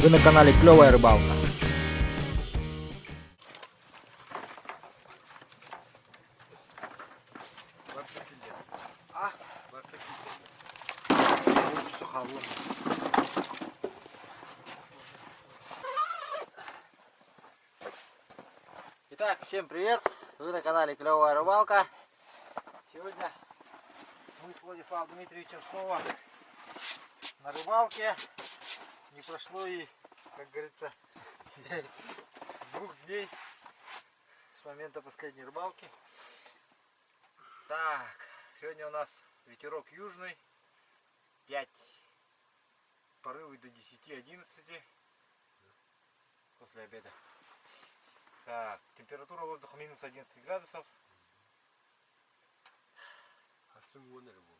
Вы на канале Клевая Рыбалка. Итак, всем привет! Вы на канале Клевая Рыбалка. Сегодня мы с Владиславом Дмитриевичем снова на рыбалке. Не прошло и, как говорится, 2 дней с момента последней рыбалки. Так, сегодня у нас ветерок южный, 5, порывы до 10-11 после обеда. Так, температура воздуха минус 11 градусов. А что его на рыбу?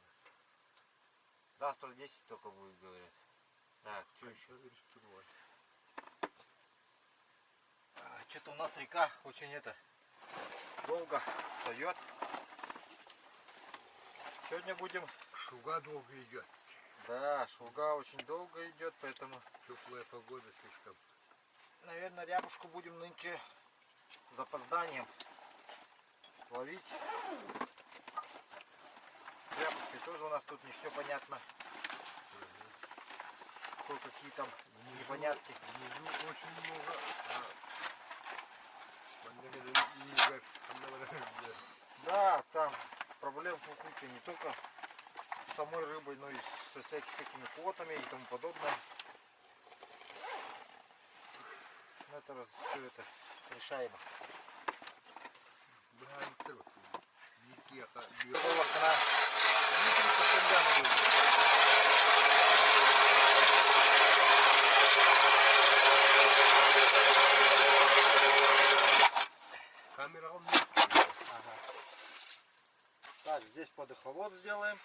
Завтра 10 только будет, говорят. Так, что еще? Что-то у нас река очень долго встает. Сегодня будем... Шуга долго идет. Да, шуга очень долго идет, поэтому... Теплая погода слишком. Наверное, рябушку будем нынче с запозданием ловить. С рябушкой тоже у нас тут не все понятно. Какие там непонятки. Внизу очень много. Да, там проблем куча не только с самой рыбой, но и со всякими флотами и тому подобное. Но это все это решаемо. Камера у меня. Ага. Так, здесь под эхолот сделаем.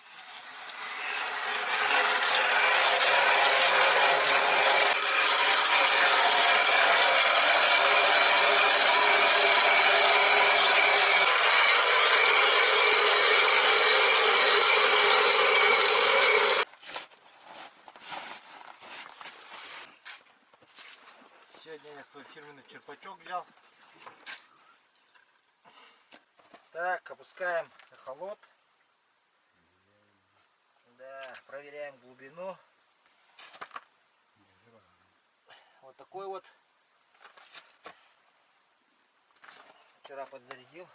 Сегодня я свой фирменный черпачок взял. Так, опускаем эхолот. Да, проверяем глубину. Вот такой вот. Вчера подзарядил.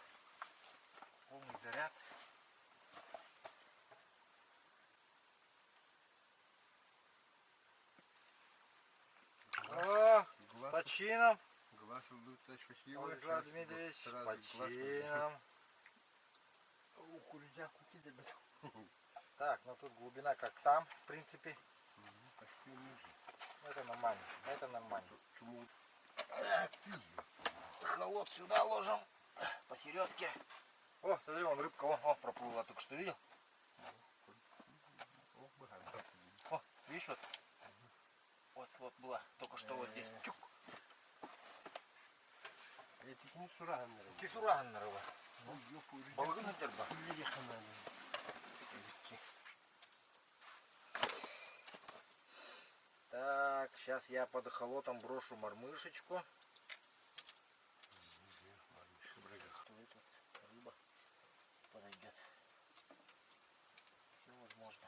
Полный заряд. О, по чинам. Глаз улыбка красивая. Владислав Дмитриевич, по чинам. Так, ну тут глубина как там, в принципе. Это нормально, это нормально. Так, эхолот сюда ложим, посередке. О, смотри, вон рыбка, о, проплыла, только что видел? О, видишь, вот была, только что вот здесь. Чук. Кисураган рыба. Балыгын терба. Так, сейчас я под эхолотом брошу мормышечку. Тут рыба подойдет. Все возможно.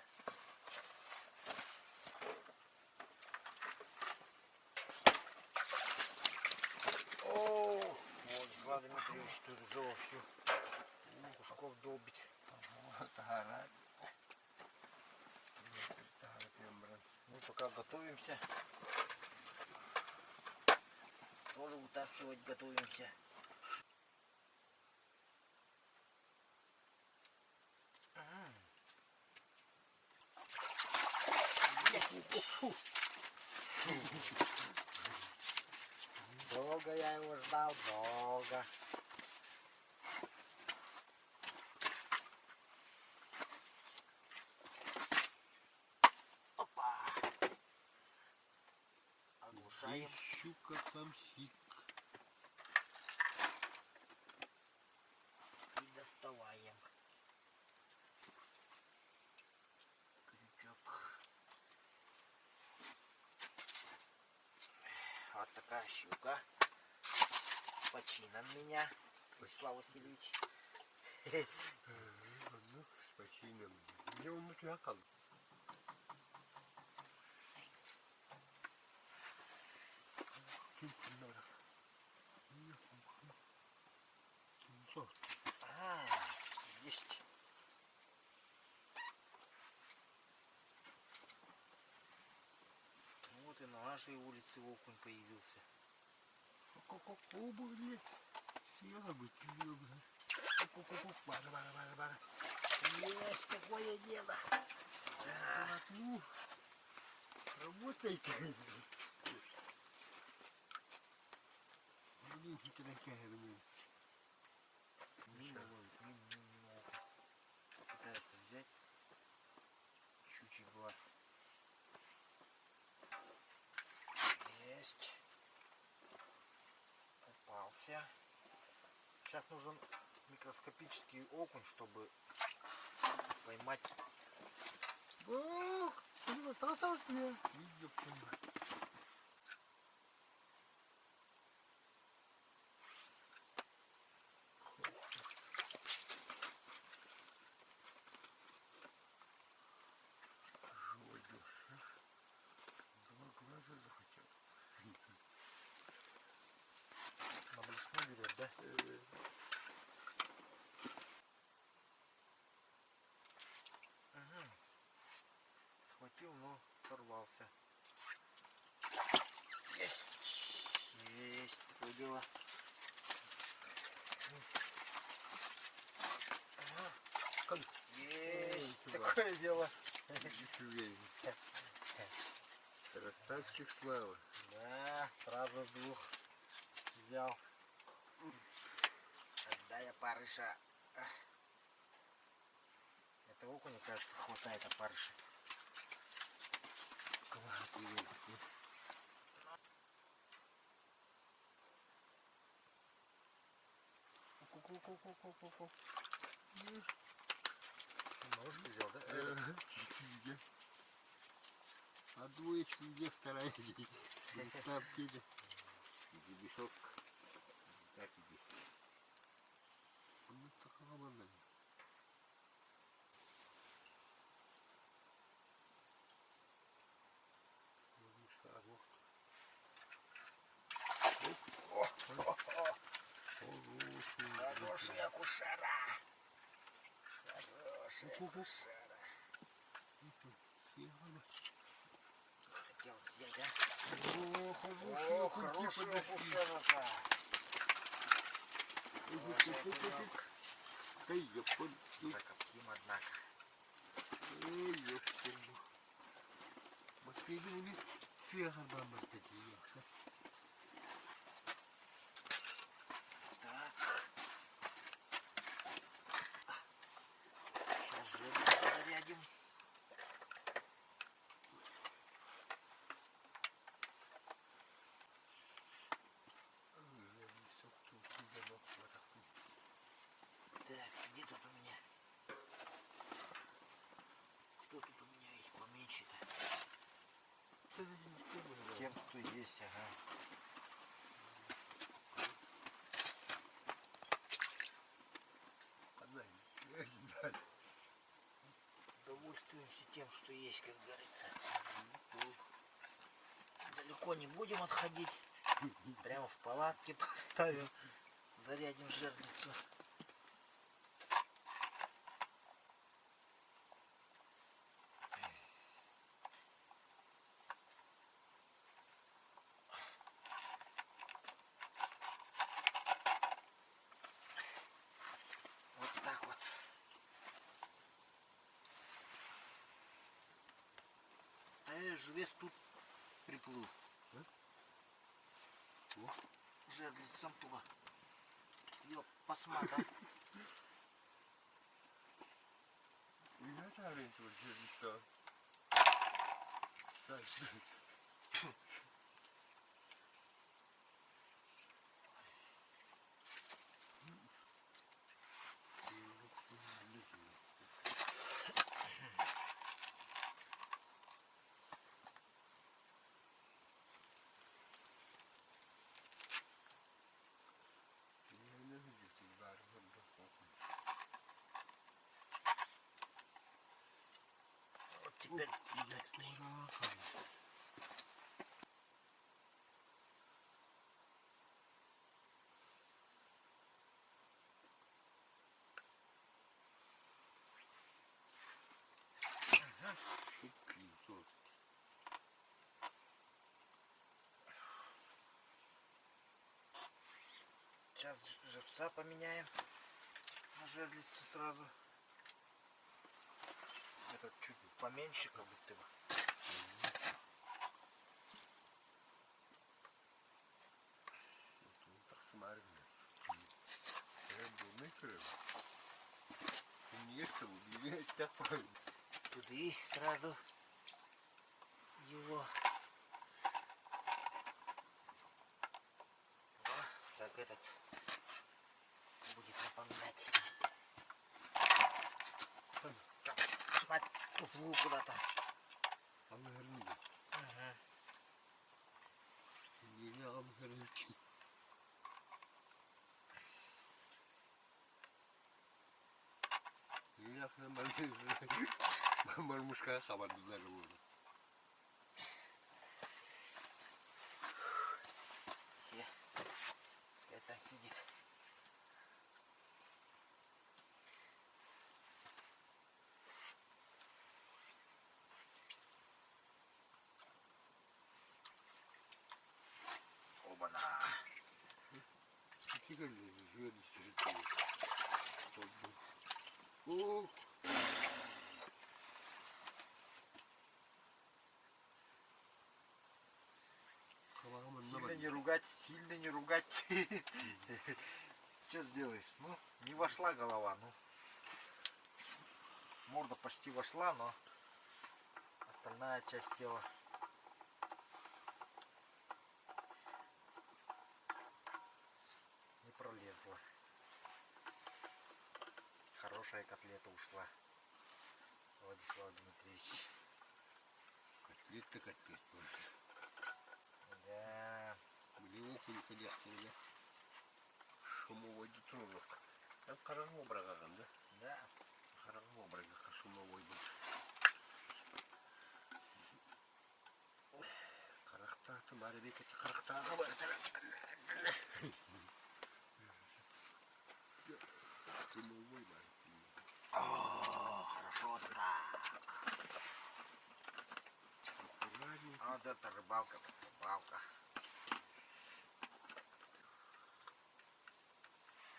О, вот Влад Дмитриевич тут уже вовсю кушков долбить. Мы пока готовимся. Тоже вытаскивать готовимся. Долго я его ждал, долго. Опа! Оглушаем. Щука там сик. И доставаем. Крючок. Вот такая щука. Починан меня, Вячеслав Васильевич. Ну, с почином. Мне он утякал. А, есть. Вот и на нашей улице окунь появился. Ку-ку-ку, блядь. Села бы тебе, блядь. Ку-ку-ку, бара-бара-бара-бара. Есть такое дело. Ну, работайте. Блин, ты натягивай. Мимо ловит, мимо. Пытается взять щучий глаз. Есть. Попался. Сейчас нужен микроскопический окунь, чтобы поймать. Ох, примотался мне. Видео понимаю. Два глаза захотел. На блесну берет, да? Угу. Схватил, но сорвался. Есть. Есть такое дело. Как? Есть Ой, такое дело. еще верю. Красавчик Слава. Да, сразу двух взял. Отдай опарыша. Это окуня, кажется, хватает опарыша. Ку-ку-ку-ку-ку-ку. Малышку взял, да? Где? А двоечка где вторая? Там где? Где мешок? Так иди. Ну, такого банально. Хороший акушера. Хороший акушера. Хотел взять, а? О, хороший акушера-то. Эй, ёпон. Закоптим, однако. Эй, ёпон. Бактерии фига баба такие. Так. Сейчас жирку зарядим. Так, где тут у меня? Кто тут у меня есть поменьше-то? Тем, что есть, ага. Довольствуемся тем, что есть, как говорится. Далеко не будем отходить. Прямо в палатке поставим. Зарядим жерлицу. Вот так вот. Живец тут приплыл. Жерлиц сам туда. Ёп, посмотри. Ребята, ориентируют, что? теперь сейчас живца поменяем на жерлице сразу. Этот чуть поменьше, как будто бы. Туды сразу его. О, так этот будет напоминать. Спать в углу куда-то. Мармушка хабардыздар болду. Все. Пускай там сидит. Оба-на. О! Сильно не ругать, сильно не ругать. Что сделаешь? Ну, не вошла голова, ну. Морда почти вошла, но остальная часть тела не пролезла. Хорошая котлета ушла, Владислав Дмитриевич. Котлет-то котлет. Да. Были окунь ходящие, да? Шумовой детонок. Там карагмо брагаган, да? Да. Карагмо брагага шумовой был. Карахта, ты маревик, это карахта. Шумовой был. О, хорошо так. Вот это рыбалка, рыбалка.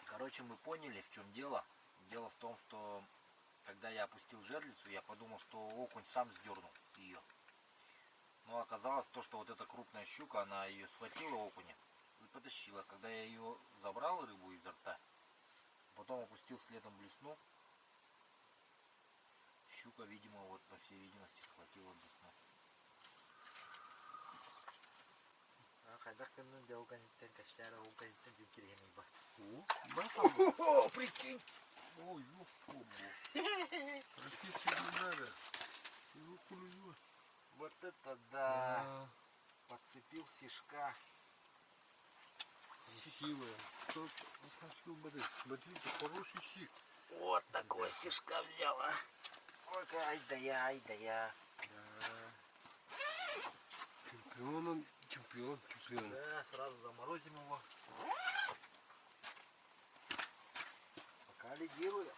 Короче, мы поняли, в чем дело. Дело в том, что когда я опустил жерлицу, я подумал, что окунь сам сдернул ее. Но оказалось то, что вот эта крупная щука, она ее схватила окуня и потащила. Когда я ее забрал, рыбу изо рта, потом опустил следом блесну, щука, видимо, вот по всей видимости схватила блесну. О, прикинь! Ой, ёпта. Просить не надо. Вот это да! Подцепил сишка. Силы. Смотрите, хороший щик. Вот такой сишка взял, а! Ой, ай да я, ай да я. Чемпион он, чемпион. Да, сразу заморозим его. Пока лидируем.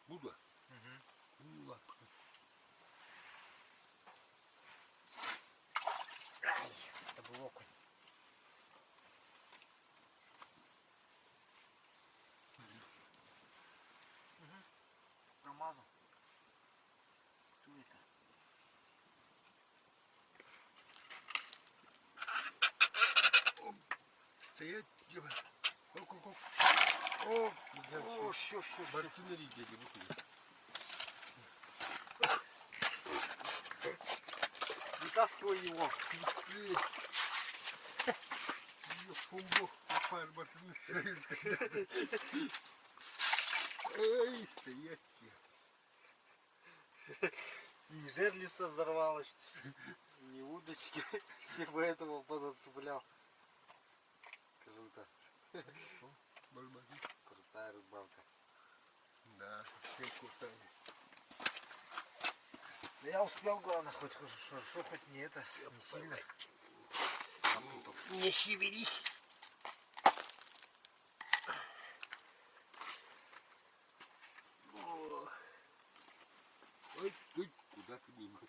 Буда? Ну ладно. Ай, это был окунь. Промазал. Кто это? Стоять, дева. Оп. О, все. Мартинери дети, выходит. Вытаскивай его. Фумбо, попаешь, мартинери. Эй, стоять. И жерлица взорвалась. Не удочки. Всех бы этого позацеплял. Круто. Нормально. Крутая рыбалка. Да, все крутая. Да я успел, главное, хоть хорошо, хоть не это, не сильно. Не шевелись. О. Ой, ой, куда ты мимо?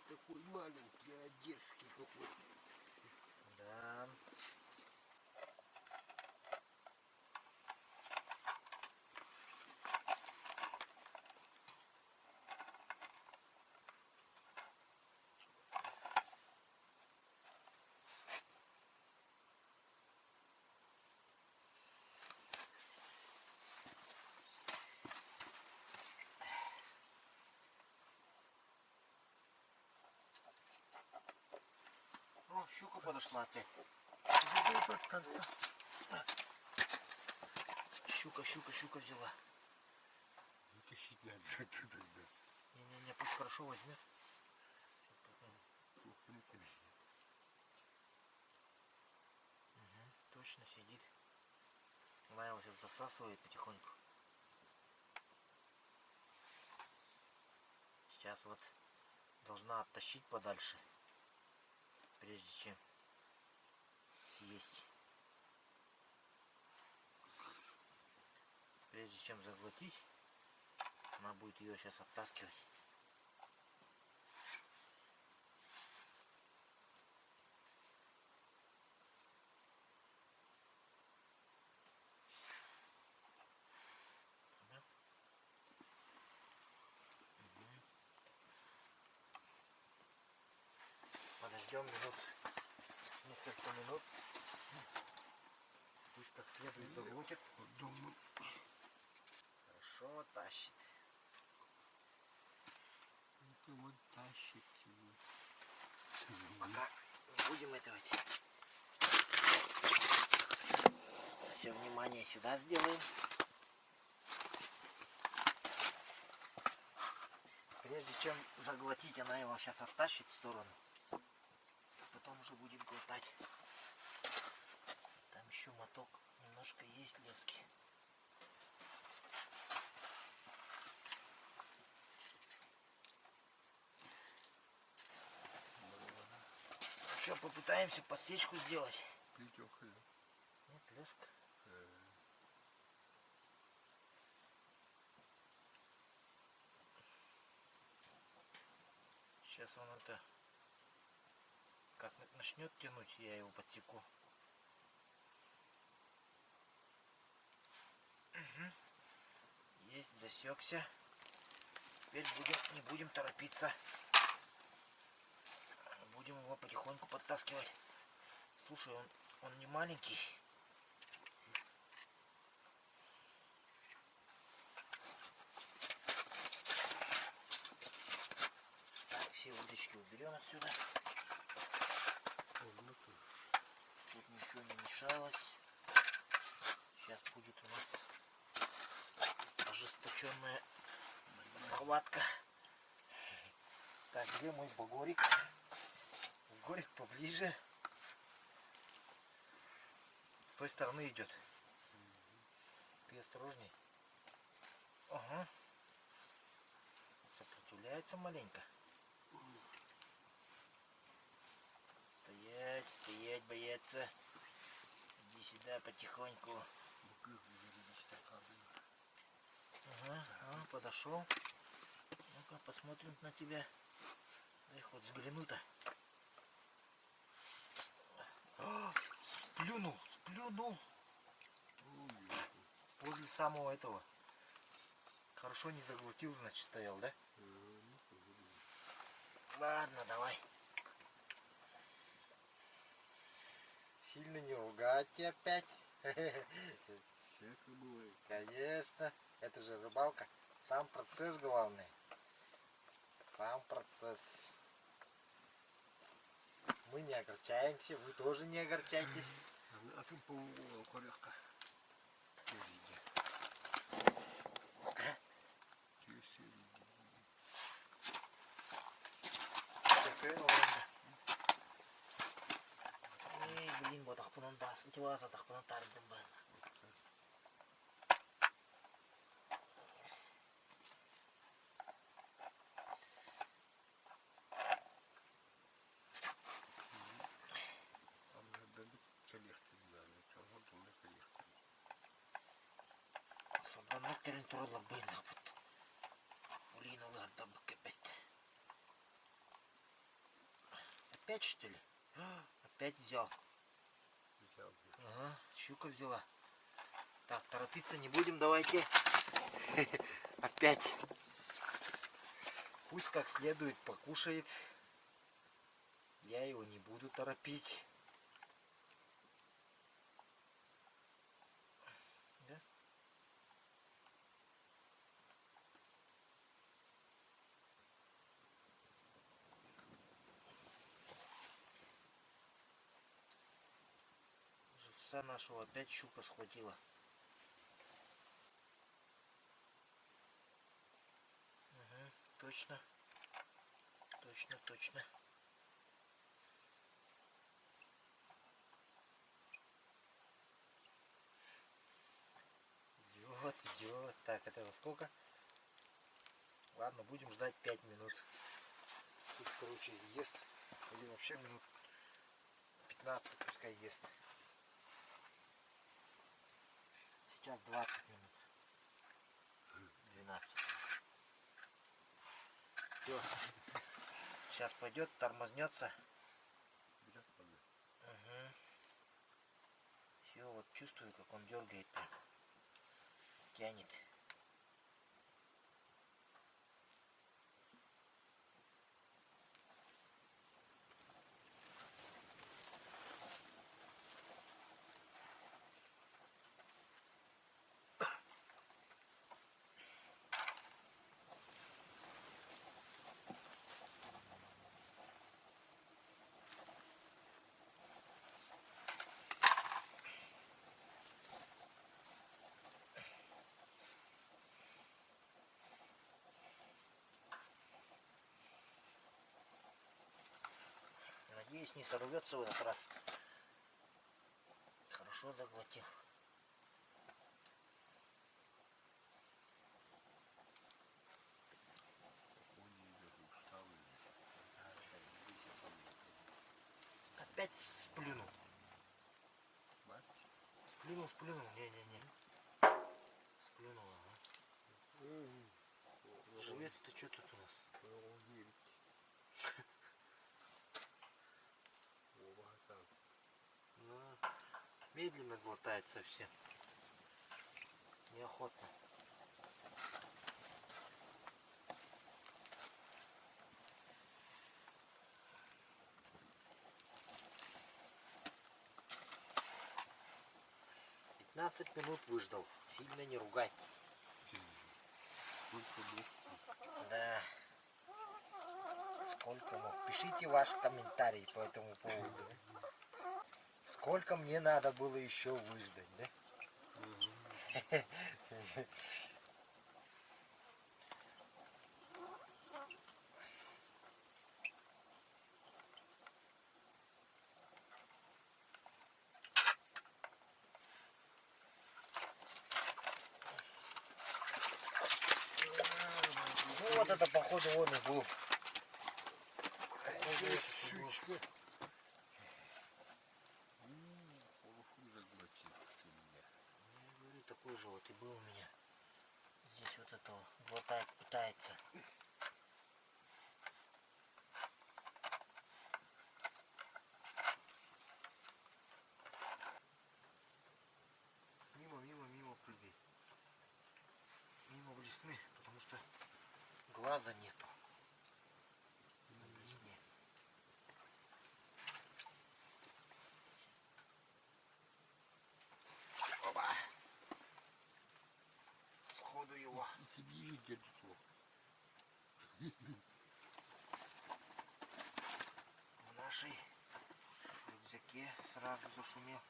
Такой маленький, а дерзкий какой. Да. О, щука подошла опять. Щука взяла. Вытащить надо оттуда, да. Не, пусть хорошо возьмет. Угу, точно сидит. Она его сейчас засасывает потихоньку. Сейчас вот должна оттащить подальше, прежде чем съесть. Прежде чем заглотить, она будет ее сейчас оттаскивать. Подождем несколько минут. Пусть как следует заглотит. Думаю. Хорошо тащит. Это вот тащит его. Пока не будем этого. Все внимание сюда сделаем. Прежде чем заглотить, она его сейчас оттащит в сторону. Потом уже будет глотать. Там еще моток. Немножко есть лески. Что, попытаемся подсечку сделать? Плетеха. Нет, леска. Сейчас он это, как начнет тянуть, я его подсеку. Угу. Есть, засекся. Теперь не будем торопиться. Будем его потихоньку подтаскивать. Слушай, он не маленький. Так, все удочки уберем отсюда. Тут ничего не мешалось. Сейчас будет у нас ожесточенная схватка. Так, где мой багорик? Багорик поближе. С той стороны идет. Ты осторожней. Ага. Сопротивляется маленько. Стоять, стоять, бояться. Иди сюда потихоньку. Ага, подошел. Ну-ка, посмотрим на тебя. Дай хоть взгляну-то. Сплюнул. Возле самого этого. Хорошо не заглотил, значит, стоял, да? Ладно, давай. Сильно не ругайте опять. Конечно. Это же рыбалка. Сам процесс главный. Сам процесс. Мы не огорчаемся, вы тоже не огорчайтесь. А ты по-моему коряка. Эй, блин, сантивазатах плантарным бен. Собранок терен туралар бенах бит. Улиналар да бакепет. Опять что ли? Опять взял. Ага, щука взяла. Так, торопиться не будем, давайте. Опять. Пусть как следует покушает. Я его не буду торопить. Да? Живца нашего опять щука схватила. Угу, точно. Точно, точно. Идет, идет. Так, это во сколько? Ладно, будем ждать 5 минут. Тут, короче, ест. Или вообще минут 15 пускай ест. Сейчас 20 минут. 12. Все. Сейчас пойдет, тормознется. Угу. Все, вот чувствую, как он дергает прям. Тянет. Надеюсь, не сорвется в этот раз. Хорошо заглотил. Опять сплюнул. Сплюнул, сплюнул. Не-не-не. Сплюнул, ага. Живец-то что тут у нас? Ну, медленно глотает совсем. Неохотно. Пятнадцать минут выждал. Сильно не ругай. Да. Сколько мог? Пишите ваш комментарий по этому поводу. Сколько мне надо было еще выждать, да? Ну вот это походу он и был. Такой же вот и был у меня. Здесь вот этого глотает, пытается. Мимо прыгай. Мимо блесны, потому что глаза нету. На блесне. Оба. Сходу его. В нашей рюкзаке сразу зашумел.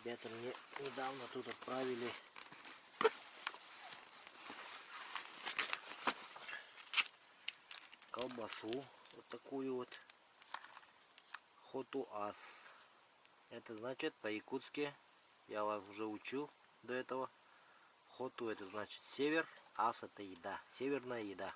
Ребята мне недавно тут отправили колбасу, вот такую вот, хотуаз. Это значит по-якутски, я вас уже учил до этого, хоту это значит север, ас это еда, северная еда.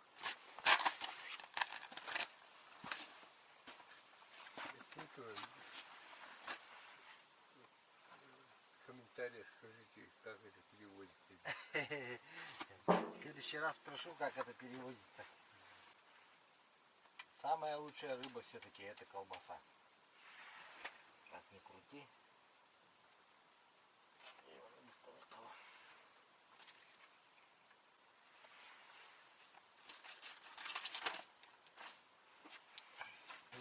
В комментариях скажите, как это переводится. В следующий раз спрошу, как это переводится. Самая лучшая рыба все-таки это колбаса. Как ни крути.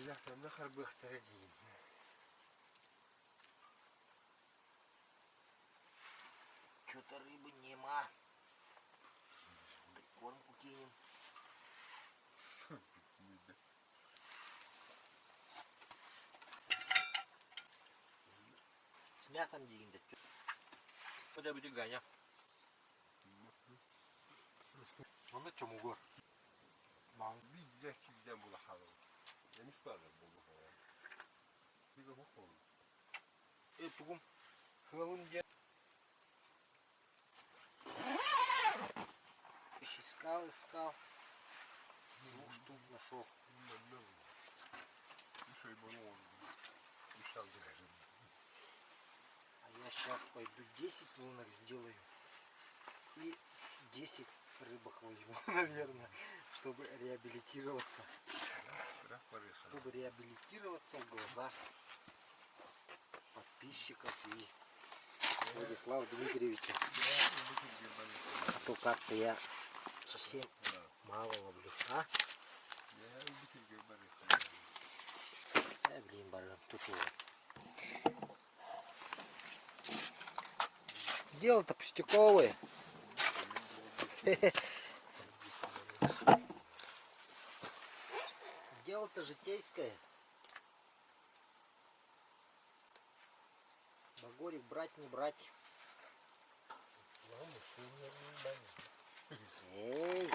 Нахер, нахер бы их традиции. Что-то рыбы нема. Кормку кинем. С мясом делим, да что? Куда будет Ганя? Он на чем угор? Видишь, где было халово. Я не спал, было халово. Ты как ухожу. Тугум. Халунде. Искал. 2 штук нашел. А я сейчас пойду 10 лунок сделаю. И 10 рыбок возьму, наверное, чтобы реабилитироваться. Чтобы реабилитироваться в глазах подписчиков и Владислава Дмитриевича. А то как-то я совсем мало ловлю. А? Блин, баран, тут его. Дело-то пустяковое. Дело-то житейское. Багорик брать не брать. Эй,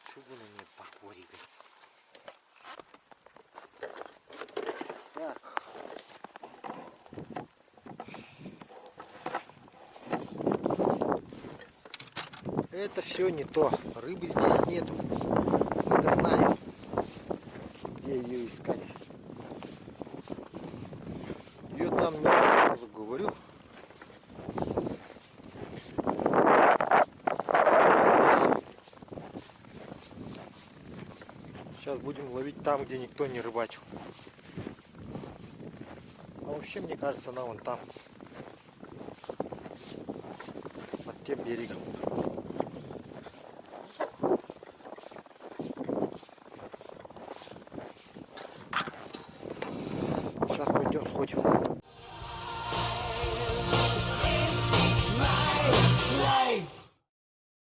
что вы на меня Багорик? Так. Это все не то. Рыбы здесь нету. Мы-то знаем, где ее искать. Ее там нет, сразу говорю. Сейчас будем ловить там, где никто не рыбачил. А вообще, мне кажется, она вон там. Под тем берегом.